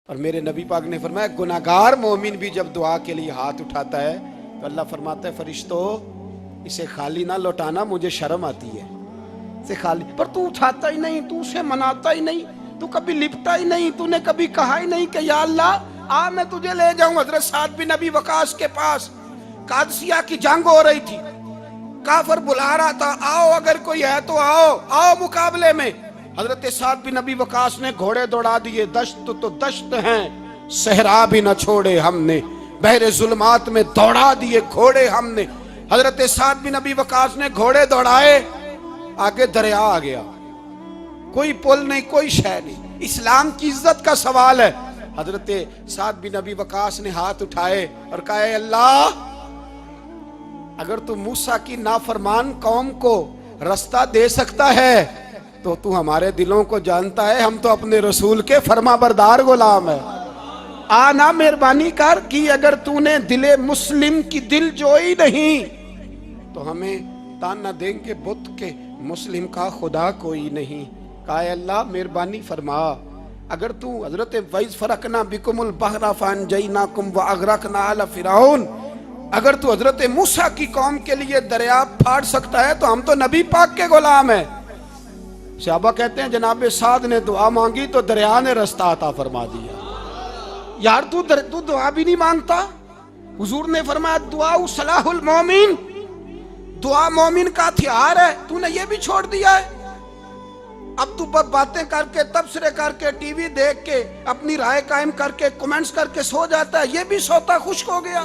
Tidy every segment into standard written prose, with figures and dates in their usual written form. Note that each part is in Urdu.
اور میرے نبی پاک نے فرمایا گناہگار مومن بھی جب دعا کے لیے ہاتھ اٹھاتا ہے تو اللہ فرماتا ہے فرشتوں اسے خالی نہ لوٹانا، مجھے شرم آتی ہے اسے خالی، پر تو اٹھاتا ہی نہیں، تو اسے مناتا ہی نہیں، تو کبھی لپٹا ہی نہیں، تو نے کبھی کہا ہی نہیں کہ یا اللہ آ میں تجھے لے جاؤں حضرت سعد بن ابی وقاص کے پاس۔ قادسیہ کی جنگ ہو رہی تھی، کافر بلا رہا تھا آؤ اگر کوئی ہے تو آؤ آؤ مقابلے میں۔ حضرت سعد بن ابی وقاص نے گھوڑے دوڑا دیے، دشت تو دشت ہیں صحرا بھی نہ چھوڑے ہم نے، بحر ظلمات میں دوڑا دیے گھوڑے ہم نے۔ حضرت سعد بن ابی وقاص نے گھوڑے دوڑائے، آگے دریا آ گیا، کوئی پل نہیں کوئی شے نہیں، اسلام کی عزت کا سوال ہے۔ حضرت سعد بن ابی وقاص نے ہاتھ اٹھائے اور کہا اے اللہ اگر تو موسیٰ کی نافرمان قوم کو رستہ دے سکتا ہے تو تو ہمارے دلوں کو جانتا ہے، ہم تو اپنے رسول کے فرما بردار غلام ہیں۔ آنا مہربانی کر کی اگر تو نے دل مسلم کی دل جوئی نہیں تو ہمیں تانا دیں گے بت کے مسلم کا خدا کوئی نہیں۔ کہا اے اللہ مہربانی فرما اگر تو حضرت وَإِذْ فَرَقْنَا بِكُمُ الْبَحْرَ فَأَنْجَيْنَاكُمْ وَأَغْرَقْنَا آلَ فِرْعَوْنَ، اگر تو حضرت موسیٰ کی قوم کے لیے دریا پھاڑ سکتا ہے تو ہم تو نبی پاک کے غلام ہیں۔ صحابہ کہتے ہیں جناب سعد نے دعا مانگی تو دریا نے رستہ عطا فرما دیا۔ یار تو دعا بھی نہیں مانگتا؟ حضور نے فرمایا دعا صلاح المومن، دعا مومن کا ہتھیار ہے، تو نے یہ بھی چھوڑ دیا ہے۔ اب تو باتیں کر کے تبصرے کر کے ٹی وی دیکھ کے اپنی رائے قائم کر کے کمنٹس کر کے سو جاتا ہے، یہ بھی سوتا خشک ہو گیا،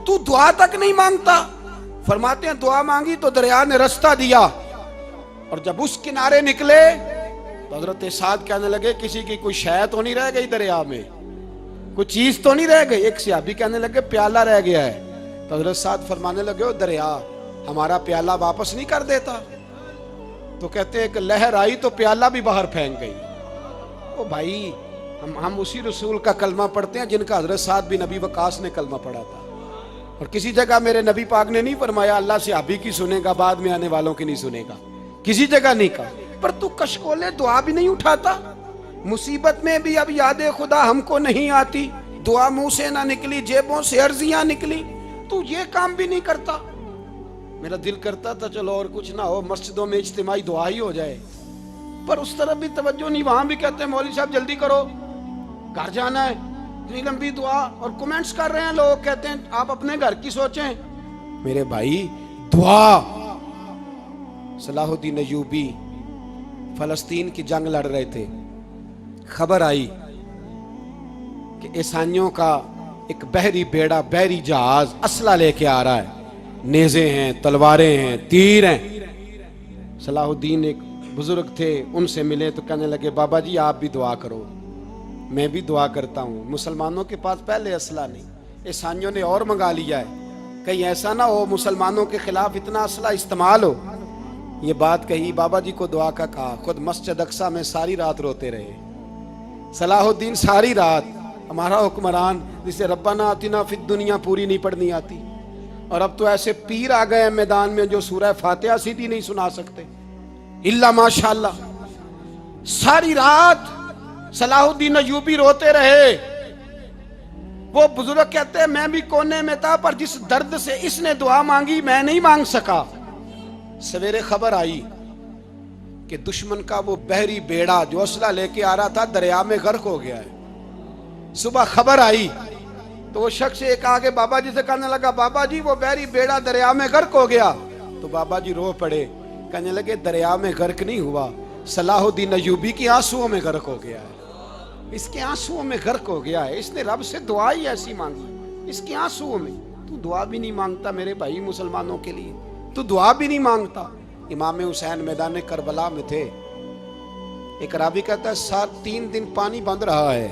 تو دعا تک نہیں مانگتا۔ فرماتے ہیں دعا مانگی تو دریا نے رستہ دیا، اور جب اس کنارے نکلے تو حضرت سعد کہنے لگے کسی کی کوئی شے تو نہیں رہ گئی دریا میں، کوئی چیز تو نہیں رہ گئی۔ ایک صحابی کہنے لگے پیالہ رہ گیا ہے، تو حضرت سعد فرمانے لگے او دریا ہمارا پیالہ واپس نہیں کر دیتا؟ تو کہتے ہیں کہ لہر آئی تو پیالہ بھی باہر پھینک گئی۔ او بھائی ہم اسی رسول کا کلمہ پڑھتے ہیں جن کا حضرت سعد بن ابی وقاص نے کلمہ پڑھا تھا، اور کسی جگہ میرے نبی پاک نے نہیں فرمایا اللہ صحابی کی سنے گا بعد میں آنے والوں کی نہیں سنے گا، کسی جگہ نہیں کہا۔ پر تو کشکولے دعا بھی نہیں اٹھاتا، مصیبت میں بھی اب یاد خدا ہم کو نہیں آتی، دعا منہ سے نہ نکلی جیبوں سے عرضیاں نکلی، تو یہ کام بھی نہیں کرتا۔ میرا دل کرتا تھا چلو اور کچھ نہ ہو مسجدوں میں اجتماعی دعا ہی ہو جائے، پر اس طرف بھی توجہ نہیں، وہاں بھی کہتے ہیں مولوی صاحب جلدی کرو گھر جانا ہے، اتنی لمبی دعا، اور کمنٹس کر رہے ہیں لوگ کہتے ہیں آپ اپنے گھر کی سوچیں۔ میرے بھائی دعا، صلاح الدین ایوبی فلسطین کی جنگ لڑ رہے تھے، خبر آئی کہ عیسائیوں کا ایک بحری بیڑا بحری جہاز اسلحہ لے کے آ رہا ہے، نیزے ہیں تلواریں ہیں تیر ہیں۔ صلاح الدین ایک بزرگ تھے، ان سے ملے تو کہنے لگے بابا جی آپ بھی دعا کرو۔ میں بھی دعا کرتا ہوں، مسلمانوں کے پاس پہلے اسلحہ نہیں، عیسائیوں نے اور منگا لیا ہے، کہیں ایسا نہ ہو مسلمانوں کے خلاف اتنا اسلحہ استعمال ہو۔ یہ بات کہی، بابا جی کو دعا کا کہا، خود مسجد اقصیٰ میں ساری رات روتے رہے۔ صلاح الدین ساری رات، ہمارا حکمران جسے ربنا آتنا فی الدنیا پوری نہیں پڑھنی آتی، اور اب تو ایسے پیر آ گئے ہیں میدان میں جو سورہ فاتحہ سیدھی نہیں سنا سکتے الا ماشاءاللہ۔ ساری رات صلاح الدین ایوبی روتے رہے۔ وہ بزرگ کہتے ہیں میں بھی کونے میں تھا، پر جس درد سے اس نے دعا مانگی میں نہیں مانگ سکا۔ سویرے خبر آئی کہ دشمن کا وہ بحری بیڑا جو اسلحہ لے کے آ رہا تھا دریا میں غرق ہو گیا ہے۔ صبح خبر آئی تو وہ شخص ایک آگے بابا جی سے کہنے لگا بابا جی وہ بحری بیڑا دریا میں غرق ہو گیا، تو بابا جی رو پڑے، کہنے لگے دریا میں غرق نہیں ہوا، صلاح الدین ایوبی کی آنسوؤں میں غرق ہو گیا ہے، اس کے آنسوؤں میں غرق ہو گیا ہے، اس نے رب سے دعا ہی ایسی مانگی اس کے آنسوؤں میں۔ تو دعا بھی نہیں مانگتا میرے بھائی مسلمانوں کے لیے، تو دعا بھی نہیں مانگتا۔ امام حسین میدان کربلا میں تھے، ایک راوی کہتا ہے 3 دن پانی بند رہا ہے،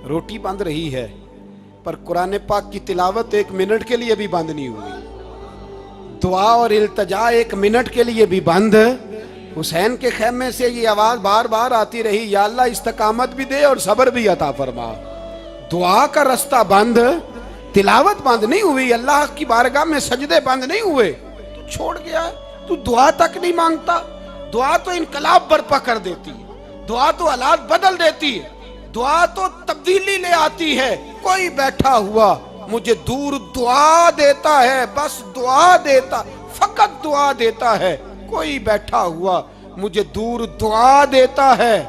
روٹی بند رہی ہے، پر قرآن پاک کی تلاوت 1 منٹ کے لیے بھی بند نہیں ہوئی، دعا اور التجا 1 منٹ کے لیے بھی بند۔ حسین کے خیمے سے یہ آواز بار بار آتی رہی، یا اللہ استقامت بھی دے اور صبر بھی عطا فرما۔ دعا کا رستہ بند، تلاوت بند نہیں ہوئی، اللہ کی بارگاہ میں سجدے بند نہیں ہوئے، تو چھوڑ گیا، تو دعا تک نہیں مانگتا۔ دعا تو انقلاب برپا کر دیتی ہے، دعا تو حالات بدل دیتی ہے، دعا تو تبدیلی لے آتی ہے. کوئی بیٹھا ہوا مجھے دور دعا دیتا ہے, بس دعا دیتا, فقط دعا دیتا ہے. کوئی بیٹھا ہوا مجھے دور دعا دیتا ہے,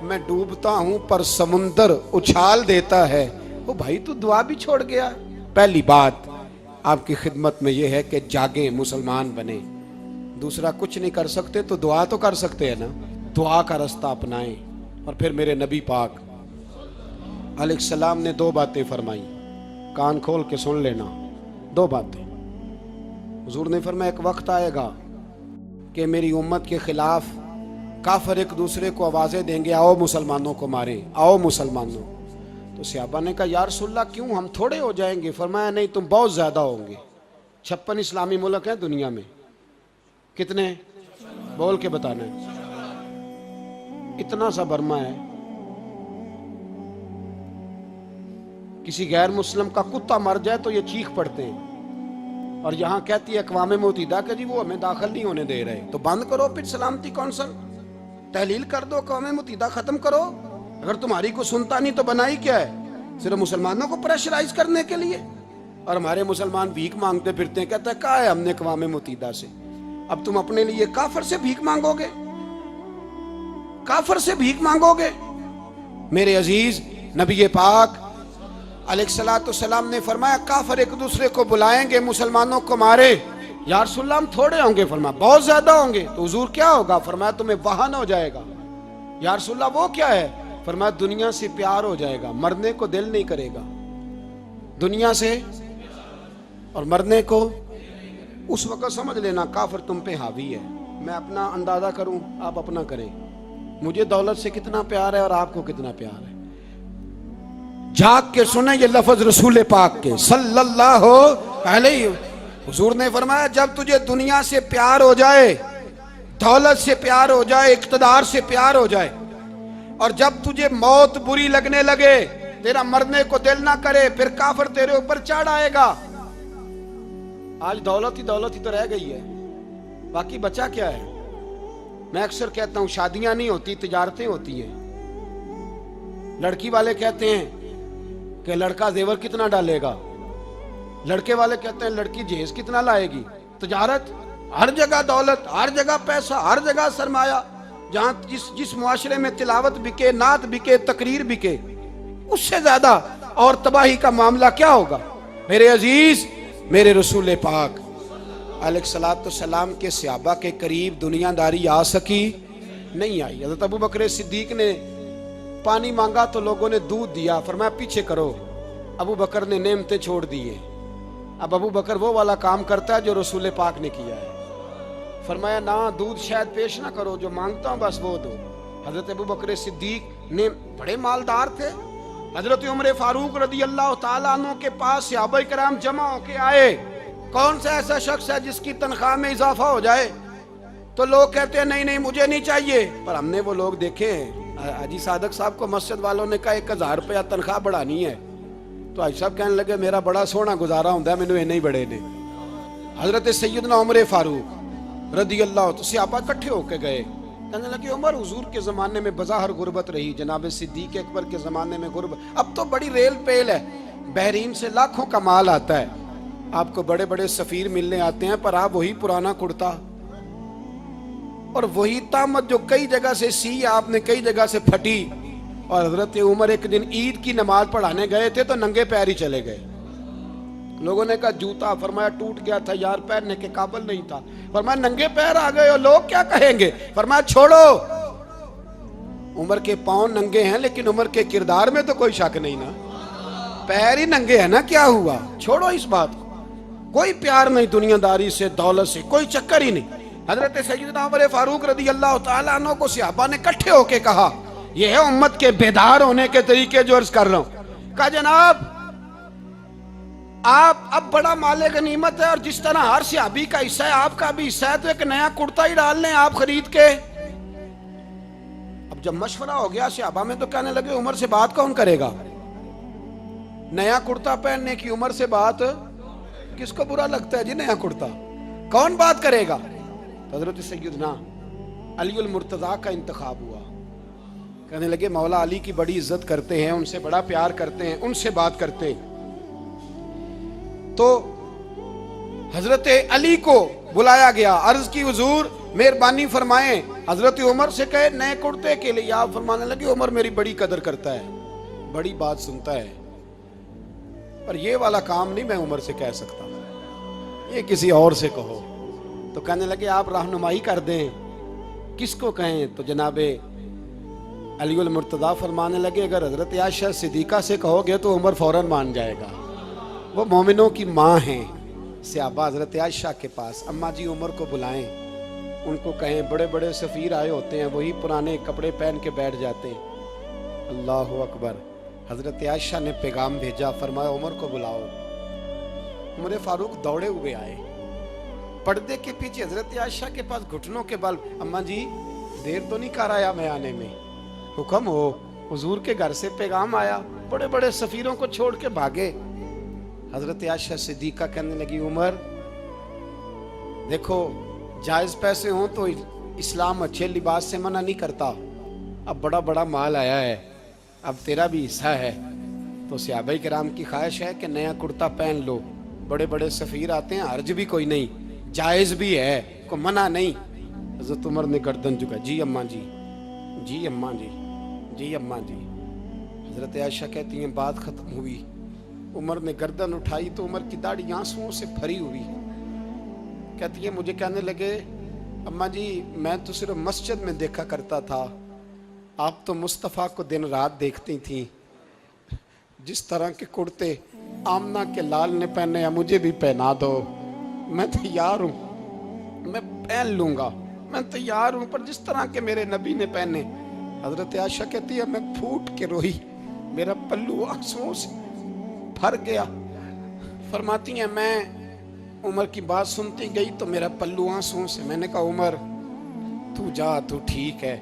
میں ڈوبتا ہوں پر سمندر اچھال دیتا ہے. وہ بھائی تو دعا بھی چھوڑ گیا. پہلی بات آپ کی خدمت میں یہ ہے کہ جاگیں, مسلمان بنیں. دوسرا کچھ نہیں کر سکتے تو دعا تو کر سکتے ہیں نا. دعا کا رستہ اپنائیں. اور پھر میرے نبی پاک علیہ السلام نے 2 باتیں فرمائیں, کان کھول کے سن لینا. 2 باتیں. حضور نے فرمایا ایک وقت آئے گا کہ میری امت کے خلاف کافر ایک دوسرے کو آوازیں دیں گے, آؤ مسلمانوں کو ماریں, آؤ مسلمانوں. تو صحابہ نے کہا یا رسول اللہ کیوں, ہم تھوڑے ہو جائیں گے؟ فرمایا نہیں, تم بہت زیادہ ہوں گے. 56 اسلامی ملک ہیں دنیا میں. کتنے بول کے بتانا ہے؟ اتنا سا برما ہے. کسی غیر مسلم کا کتا مر جائے تو یہ چیخ پڑتے ہیں, اور یہاں کہتی ہے اقوام متحدہ کہ جی وہ ہمیں داخل نہیں ہونے دے رہے. تو بند کرو پھر سلامتی کونسل, تحلیل کر دو, اقوام متحدہ ختم کرو. اگر تمہاری کو سنتا نہیں تو بنائی کیا ہے؟ صرف مسلمانوں کو پریشرائز کرنے کے لیے. اور ہمارے مسلمان بھیک مانگتے پھرتے ہیں, کہتا ہے کہا ہے ہم نے اقوام متحدہ سے. اب تم اپنے لیے کافر سے بھیک مانگو گے, کافر سے بھیک مانگو گے. میرے عزیز نبی پاک علیہ الصلوۃ والسلام نے فرمایا کافر ایک دوسرے کو بلائیں گے مسلمانوں کو مارے. یا رسول اللہ ہم تھوڑے ہوں گے. فرمایا بہت زیادہ ہوں گے. تو حضور کیا ہوگا؟ فرمایا تمہیں وہن ہو جائے گا. یا رسول اللہ وہ کیا ہے؟ فرمایا دنیا سے پیار ہو جائے گا, مرنے کو دل نہیں کرے گا. دنیا سے اور مرنے کو. اس وقت سمجھ لینا کافر تم پہ حاوی ہے. میں اپنا اندازہ کروں, آپ اپنا کریں. مجھے دولت سے کتنا پیار ہے اور آپ کو کتنا پیار ہے. جھاگ کے سنیں یہ لفظ رسول پاک کے صلی اللہ علیہ. حضور نے فرمایا جب تجھے دنیا سے پیار ہو جائے, دولت سے پیار ہو جائے, اقتدار سے پیار ہو جائے, اور جب تجھے موت بری لگنے لگے, تیرا مرنے کو دل نہ کرے, پھر کافر تیرے اوپر چڑھ آئے گا. آج دولت ہی تو رہ گئی ہے, باقی بچا کیا ہے؟ میں اکثر کہتا ہوں شادیاں نہیں ہوتی, تجارتیں ہوتی ہیں. لڑکی والے کہتے ہیں کہ لڑکا زیور کتنا ڈالے گا, لڑکے والے کہتے ہیں لڑکی جہیز کتنا لائے گی. تجارت, ہر جگہ دولت, ہر جگہ پیسہ, ہر جگہ سرمایہ. جہاں جس معاشرے میں تلاوت بکے, نعت بکے, تقریر بکے, اس سے زیادہ اور تباہی کا معاملہ کیا ہوگا؟ میرے عزیز میرے رسول پاک علیہ الصلوۃ والسلام کے صحابہ کے قریب دنیا داری آ سکی نہیں آئی. حضرت ابو بکر صدیق نے پانی مانگا تو لوگوں نے دودھ دیا, فرمایا پیچھے کرو. ابو بکر نے نعمتیں چھوڑ دیے. اب ابو بکر وہ والا کام کرتا ہے جو رسول پاک نے کیا ہے. فرمایا نہ دودھ شاید پیش نہ کرو, جو مانگتا ہوں بس وہ دو. حضرت ابو بکر صدیق نے بڑے مالدار تھے. حضرت عمر فاروق رضی اللہ تعالیٰ عنہ کے پاس صحابہ کرام جمع ہو کے آئے. کون سا ایسا شخص ہے جس کی تنخواہ میں اضافہ ہو جائے؟ تو لوگ کہتے ہیں نہیں مجھے نہیں چاہیے. پر ہم نے وہ لوگ دیکھے ہیں. حاجی صادق صاحب کو مسجد والوں نے کہا 1000 روپیہ تنخواہ بڑھانی ہے, تو حاج صاحب کہنے لگے میرا بڑا سونا گزارا ہوں ہے, مینوں نہیں بڑے نے. حضرت سیدنا عمر فاروق رضی اللہ تو صحابہ اکٹھے ہو کے گئے. کہنے لگے عمر حضور کے زمانے میں بظاہر غربت رہی, جناب صدیق اکبر کے زمانے میں غربت, اب تو بڑی ریل پیل ہے, بحرین سے لاکھوں کا مال آتا ہے, آپ کو بڑے بڑے سفیر ملنے آتے ہیں, پر آپ وہی پرانا کرتا اور وہی طامت جو کئی جگہ سے سی آپ نے کئی جگہ سے پھٹی. اور حضرت عمر ایک دن عید کی نماز پڑھانے گئے تھے تو ننگے پیر ہی چلے گئے. لوگوں نے کہا جوتا, فرمایا ٹوٹ گیا تھا یار, پہننے کے قابل نہیں تھا. فرمایا ننگے پیر آ گئے اور لوگ کیا کہیں گے؟ فرمایا چھوڑو, عمر کے پاؤں ننگے ہیں لیکن عمر کے کردار میں تو کوئی شک نہیں نا, پیر ہی ننگے ہیں نا, کیا ہوا؟ چھوڑو اس بات کو. کوئی پیار نہیں دنیا داری سے, دولت سے, کوئی چکر ہی نہیں. حضرت سیدنا عمر فاروق رضی اللہ تعالیٰ عنہ کو صحابہ نے اکٹھے ہو کے کہا, یہ ہے امت کے بیدار ہونے کے طریقے جو عرض کر رہا ہوں. کہا جناب آپ اب بڑا مال غنیمت ہے, اور جس طرح ہر صحابی کا حصہ ہے آپ کا بھی حصہ ہے, تو ایک نیا کرتا ہی ڈال لیں آپ خرید کے. اب جب مشورہ ہو گیا صحابہ میں تو کہنے لگے عمر سے بات کون کرے گا؟ نیا کرتا پہننے کی عمر سے بات کس کو برا لگتا ہے جی؟ نیا کرتا کون بات کرے گا؟ حضرت سیدنا علی المرتضیٰ کا انتخاب ہوا. کہنے لگے مولا علی کی بڑی عزت کرتے ہیں, ان سے بڑا پیار کرتے ہیں, ان سے بات کرتے ہیں. تو حضرت علی کو بلایا گیا, عرض کی حضور مہربانی فرمائیں. حضرت عمر سے کہے نئے کرتے کے لیے. آپ فرمانے لگے عمر میری بڑی قدر کرتا ہے, بڑی بات سنتا ہے, پر یہ والا کام نہیں میں عمر سے کہہ سکتا, یہ کسی اور سے کہو. تو کہنے لگے آپ رہنمائی کر دیں, کس کو کہیں؟ تو جناب علی المرتضیٰ فرمانے لگے اگر حضرت عائشہ صدیقہ سے کہو گے تو عمر فوراً مان جائے گا, وہ مومنوں کی ماں ہیں. صحابہ حضرت عائشہ کے پاس, اماں جی عمر کو بلائیں, ان کو کہیں. بڑے بڑے سفیر آئے ہوتے ہیں, وہی پرانے کپڑے پہن کے بیٹھ جاتے ہیں. اللہ اکبر. حضرت عائشہ نے پیغام بھیجا, فرمایا عمر کو بلاؤ. عمر فاروق دوڑے ہوئے آئے, پردے کے پیچھے حضرت عائشہ کے پاس گھٹنوں کے بل, اماں جی دیر تو نہیں کر آیا میں آنے میں؟ حکم ہو, حضور کے گھر سے پیغام آیا. بڑے بڑے سفیروں کو چھوڑ کے بھاگے. حضرت عائشہ صدیقہ کہنے لگی عمر دیکھو جائز پیسے ہوں تو اسلام اچھے لباس سے منع نہیں کرتا, اب بڑا بڑا مال آیا ہے, اب تیرا بھی حصہ ہے, تو صحابہ کرام کی خواہش ہے کہ نیا کرتا پہن لو. بڑے بڑے سفیر آتے ہیں, حرج بھی کوئی نہیں, جائز بھی ہے, کو منع نہیں. حضرت عمر نے گردن جھکا, جی اماں جی, جی اماں جی, جی اماں جی. حضرت عائشہ کہتی ہیں بات ختم ہوئی, عمر نے گردن اٹھائی تو عمر کی داڑھی آنسوؤں سے بھری ہوئی. کہتی ہے مجھے کہنے لگے اماں جی میں تو صرف مسجد میں دیکھا کرتا تھا, آپ تو مصطفیٰ کو دن رات دیکھتی تھیں, جس طرح کے کرتے آمنہ کے لال نے پہنے ہیں مجھے بھی پہنا دو, میں تیار ہوں, میں پہن لوں گا, میں تیار ہوں, پر جس طرح کے میرے نبی نے پہنے. حضرت عائشہ کہتی ہے میں پھوٹ کے روئی, میرا پلو آنسوؤں سے بھر گیا. فرماتی ہیں میں عمر کی بات سنتی گئی تو میرا پلو آنسوؤں سے, میں نے کہا عمر تو جا, تو ٹھیک ہے.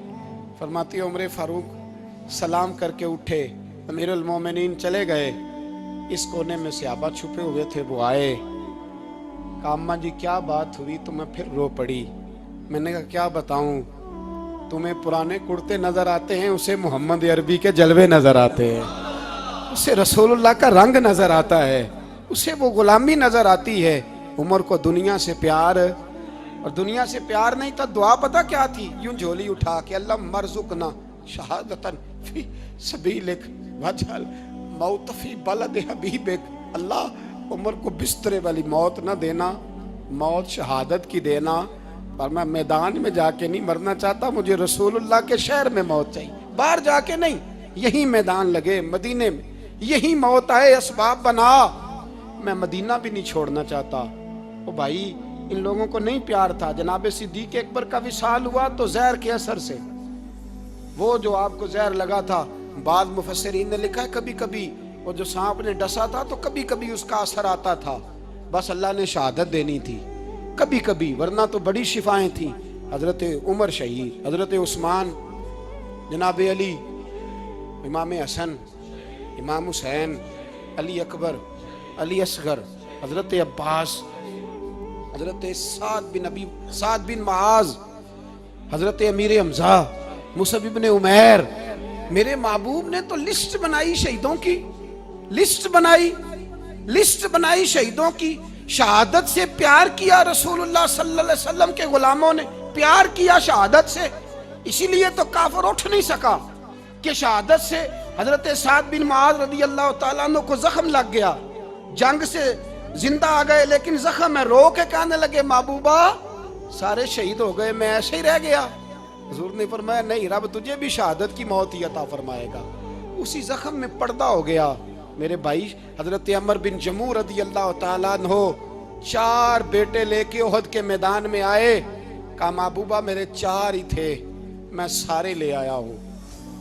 فرماتی ہے عمر فاروق سلام کر کے اٹھے, امیر المومنین چلے گئے. اس کونے میں صحابہ چھپے ہوئے تھے, وہ آئے, کہا اماں جی کیا بات ہوئی؟ تو میں پھر رو پڑی. میں نے کہا کیا بتاؤں, تمہیں پرانے کرتے نظر آتے ہیں, اسے محمد عربی کے جلوے نظر آتے ہیں, اسے رسول اللہ کا رنگ نظر آتا ہے, اسے وہ غلامی نظر آتی ہے. عمر کو دنیا سے پیار, اور دنیا سے پیار نہیں تھا, دعا پتہ کیا تھی؟ یوں جھولی اٹھا کے اللہ مرزقنا شہادتن فی سبیلک وجعل موت فی بلد حبیبک. اللہ عمر کو بسترے والی موت نہ دینا, موت شہادت کی دینا, پر میں میدان میں جا کے نہیں مرنا چاہتا, مجھے رسول اللہ کے شہر میں موت چاہیے, باہر جا کے نہیں, یہی میدان لگے مدینے میں, یہی موت آئے, اسباب بنا, میں مدینہ بھی نہیں چھوڑنا چاہتا. او بھائی ان لوگوں کو نہیں پیار تھا. جناب صدیق اکبر کا وصال ہوا تو زہر کے اثر سے, وہ جو آپ کو زہر لگا تھا, بعض مفسرین نے لکھا ہے کبھی کبھی وہ جو سانپ نے ڈسا تھا تو کبھی کبھی اس کا اثر آتا تھا, بس اللہ نے شہادت دینی تھی کبھی کبھی, ورنہ تو بڑی شفائیں تھیں. حضرت عمر شہید, حضرت عثمان, جناب علی, امام حسن, امام حسین, علی اکبر, علی اصغر, حضرت عباس, حضرت سعد بن معاذ, حضرت امیر حمزہ, مصعب بن عمیر. میرے محبوب نے تو لسٹ بنائی شہیدوں کی, لسٹ بنائی شہیدوں کی. شہادت سے پیار کیا رسول اللہ صلی اللہ علیہ وسلم کے غلاموں نے, پیار کیا شہادت سے, اسی لیے تو کافر اٹھ نہیں سکا کہ شہادت سے. حضرت سعد بن معاذ رضی اللہ تعالیٰ عنہ کو زخم لگ گیا, جنگ سے زندہ آ گئے لیکن زخم ہے, رو کے کہنے لگے محبوبہ سارے شہید ہو گئے, میں ایسے ہی رہ گیا. حضور نے فرمایا نہیں, رب تجھے بھی شہادت کی موت ہی عطا فرمائے گا. اسی زخم میں پردہ ہو گیا. میرے بھائی حضرت عمر بن جموح رضی اللہ تعالیٰ عنہ 4 بیٹے لے کے احد کے میدان میں آئے, کہا محبوبہ میرے 4 ہی تھے, میں سارے لے آیا ہوں,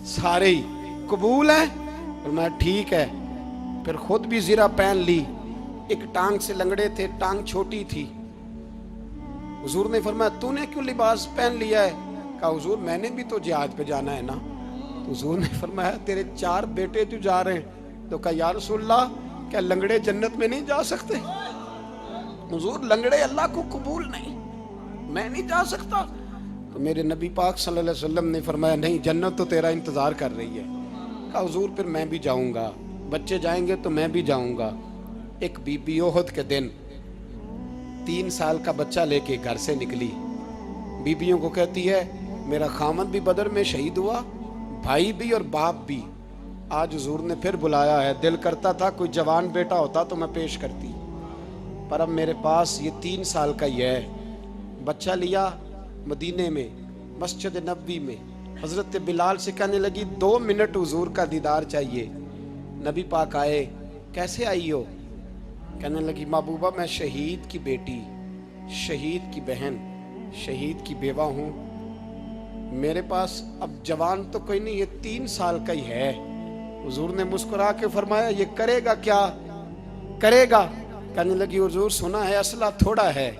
سارے ہی قبول ہیں؟ فرمایا ٹھیک ہے. پھر خود بھی زرہ پہن لی, ایک ٹانگ سے لنگڑے تھے, ٹانگ چھوٹی تھی. حضور نے فرمایا تو نے کیوں لباس پہن لیا ہے؟ کہا حضور میں نے بھی تو جہاد پہ جانا ہے نا. تو حضور نے فرمایا تیرے 4 بیٹے جو جا رہے ہیں. تو کہا یا رسول اللہ کیا لنگڑے جنت میں نہیں جا سکتے؟ حضور لنگڑے اللہ کو قبول نہیں, میں نہیں جا سکتا. تو میرے نبی پاک صلی اللہ علیہ وسلم نے فرمایا نہیں، جنت تو تیرا انتظار کر رہی ہے۔ کہا حضور پھر میں بھی جاؤں گا، بچے جائیں گے تو میں بھی جاؤں گا۔ ایک بی بی احد کے دن 3 سال کا بچہ لے کے گھر سے نکلی، بیبیوں کو کہتی ہے میرا خامد بھی بدر میں شہید ہوا، بھائی بھی اور باپ بھی، آج حضور نے پھر بلایا ہے، دل کرتا تھا کوئی جوان بیٹا ہوتا تو میں پیش کرتی، پر اب میرے پاس یہ 3 سال کا ہی ہے۔ بچہ لیا مدینے میں مسجد نبوی میں، حضرت بلال سے کہنے لگی 2 منٹ حضور کا دیدار چاہیے۔ نبی پاک آئے، کیسے آئی ہو؟ کہنے لگی محبوبہ میں شہید کی بیٹی، شہید کی بہن، شہید کی بیوہ ہوں، میرے پاس اب جوان تو کوئی نہیں، یہ 3 سال کا ہی ہے۔ حضور نے مسکرا کے فرمایا یہ کرے گا کیا کرے گا؟ کہنے لگی حضور سنا ہے اسلحہ تھوڑا ہے،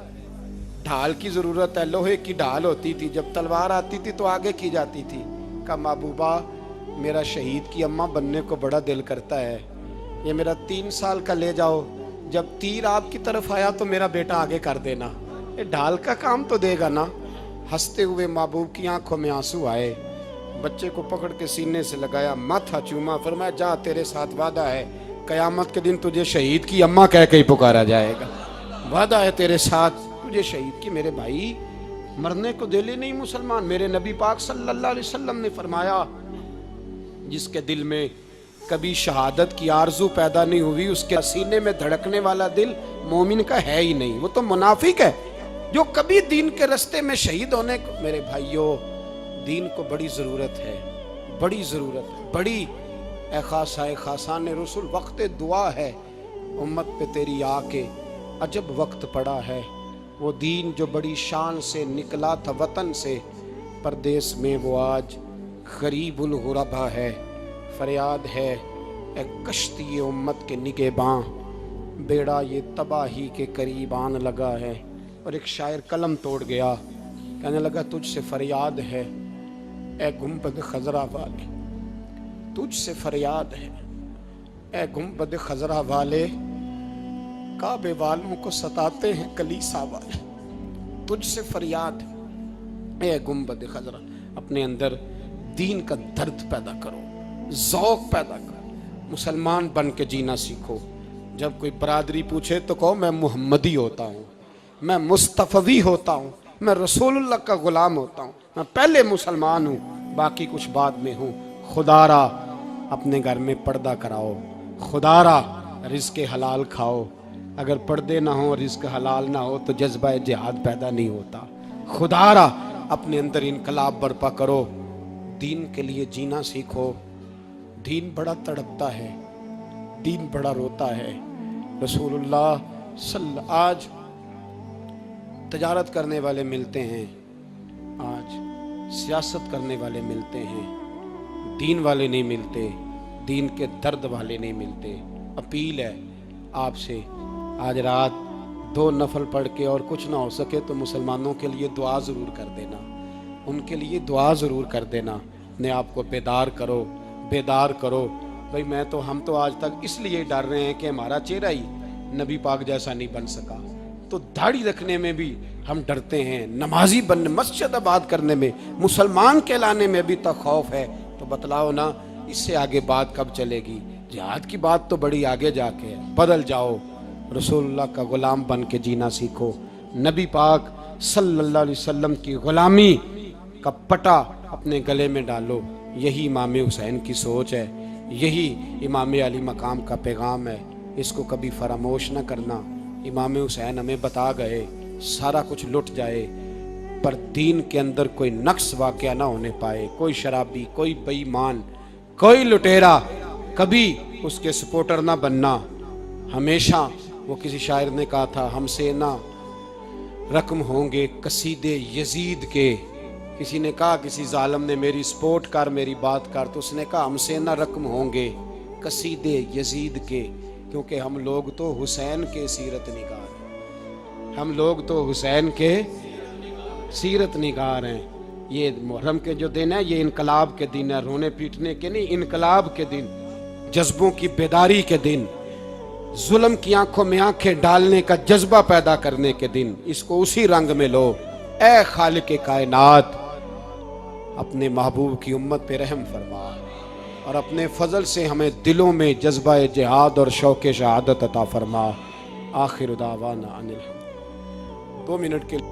ڈھال کی ضرورت ہے، لوہے کی ڈھال ہوتی تھی، جب تلوار آتی تھی تو آگے کی جاتی تھی۔ کہا محبوبہ میرا شہید کی اماں بننے کو بڑا دل کرتا ہے، یہ میرا 3 سال کا لے جاؤ، جب تیر آپ کی طرف آیا تو میرا بیٹا آگے کر دینا، یہ ڈھال کا کام تو دے گا نا۔ ہنستے ہوئے محبوب کی آنکھوں میں آنسو آئے، بچے کو پکڑ کے سینے سے لگایا، ماتھا چوما، فرمایا جا تیرے ساتھ وعدہ ہے قیامت کے دن تجھے شہید کی اماں کہہ کے ہی پکارا جائے گا، وعدہ ہے تیرے ساتھ تجھے شہید کی۔ میرے بھائی مرنے کو دل ہی نہیں مسلمان۔ میرے نبی پاک صلی اللہ علیہ وسلم نے فرمایا جس کے دل میں کبھی شہادت کی آرزو پیدا نہیں ہوئی، اس کے سینے میں دھڑکنے والا دل مومن کا ہے ہی نہیں، وہ تو منافق ہے۔ جو کبھی دین کے رستے میں شہید ہونے کو، میرے بھائیوں دین کو بڑی ضرورت ہے، بڑی ضرورت ہے، بڑی۔ اے خاصائے خاصان رسول وقت دعا ہے، امت پہ تیری آ کے عجب وقت پڑا ہے۔ وہ دین جو بڑی شان سے نکلا تھا وطن سے، پردیس میں وہ آج غریب الغربا ہے۔ فریاد ہے اے کشتی امت کے نگہباں، بیڑا یہ تباہی کے قریب آن لگا ہے۔ اور ایک شاعر قلم توڑ گیا، کہنے لگا تجھ سے فریاد ہے اے گنبد خضرا والے، تجھ سے فریاد ہے اے گنبد خضرا والے، کعبے والوں کو ستاتے ہیں کلیسا والے، تجھ سے فریاد اے گنبد خضرا۔ اپنے اندر دین کا درد پیدا کرو، ذوق پیدا کرو، مسلمان بن کے جینا سیکھو۔ جب کوئی برادری پوچھے تو کہو میں محمدی ہوتا ہوں، میں مصطفی ہوتا ہوں، میں رسول اللہ کا غلام ہوتا ہوں، میں پہلے مسلمان ہوں باقی کچھ بعد میں ہوں۔ خدا را اپنے گھر میں پردہ کراؤ، خدا را رزق حلال کھاؤ، اگر پردے نہ ہوں رزق حلال نہ ہو تو جذبہ جہاد پیدا نہیں ہوتا۔ خدا را اپنے اندر انقلاب برپا کرو، دین کے لیے جینا سیکھو۔ دین بڑا تڑپتا ہے، دین بڑا روتا ہے۔ رسول اللہ آج تجارت کرنے والے ملتے ہیں، آج سیاست کرنے والے ملتے ہیں، دین والے نہیں ملتے، دین کے درد والے نہیں ملتے۔ اپیل ہے آپ سے، آج رات 2 نفل پڑھ کے اور کچھ نہ ہو سکے تو مسلمانوں کے لیے دعا ضرور کر دینا، ان کے لیے دعا ضرور کر دینا۔ اپنے آپ کو بیدار کرو، بیدار کرو۔ بھئی ہم تو آج تک اس لیے ڈر رہے ہیں کہ ہمارا چہرہ ہی نبی پاک جیسا نہیں بن سکا، تو داڑھی رکھنے میں بھی ہم ڈرتے ہیں، نمازی بننے، مسجد آباد کرنے میں، مسلمان کہلانے میں بھی تک خوف ہے۔ تو بتلاؤ نا اس سے آگے بات کب چلے گی؟ جہاد کی بات تو بڑی آگے جا کے ہے۔ بدل جاؤ، رسول اللہ کا غلام بن کے جینا سیکھو، نبی پاک صلی اللہ علیہ وسلم کی غلامی کا پٹا اپنے گلے میں ڈالو۔ یہی امام حسین کی سوچ ہے، یہی امام علی مقام کا پیغام ہے، اس کو کبھی فراموش نہ کرنا۔ امام حسین ہمیں بتا گئے سارا کچھ لٹ جائے پر دین کے اندر کوئی نقص واقعہ نہ ہونے پائے، کوئی شرابی، کوئی بے ایمان، کوئی لٹیرا کبھی اس کے سپورٹر نہ بننا۔ ہمیشہ وہ کسی شاعر نے کہا تھا ہم سے نہ رقم ہوں گے قصیدے یزید کے، کسی نے کہا کسی ظالم نے میری سپورٹ کر، میری بات کر، تو اس نے کہا ہم سے نہ رقم ہوں گے قصیدے یزید کے، کیونکہ ہم لوگ تو حسین کے سیرت نگار ہیں، ہم لوگ تو حسین کے سیرت نگار ہیں۔ یہ محرم کے جو دن ہے یہ انقلاب کے دن ہے، رونے پیٹنے کے نہیں، انقلاب کے دن، جذبوں کی بیداری کے دن، ظلم کی آنکھوں میں آنکھیں ڈالنے کا جذبہ پیدا کرنے کے دن۔ اس کو اسی رنگ میں لو۔ اے خالق کائنات، اپنے محبوب کی امت پہ رحم فرما اور اپنے فضل سے ہمیں دلوں میں جذبہ جہاد اور شوق شہادت عطا فرما. آخر دعوانا ان الحمد. 2 منٹ کے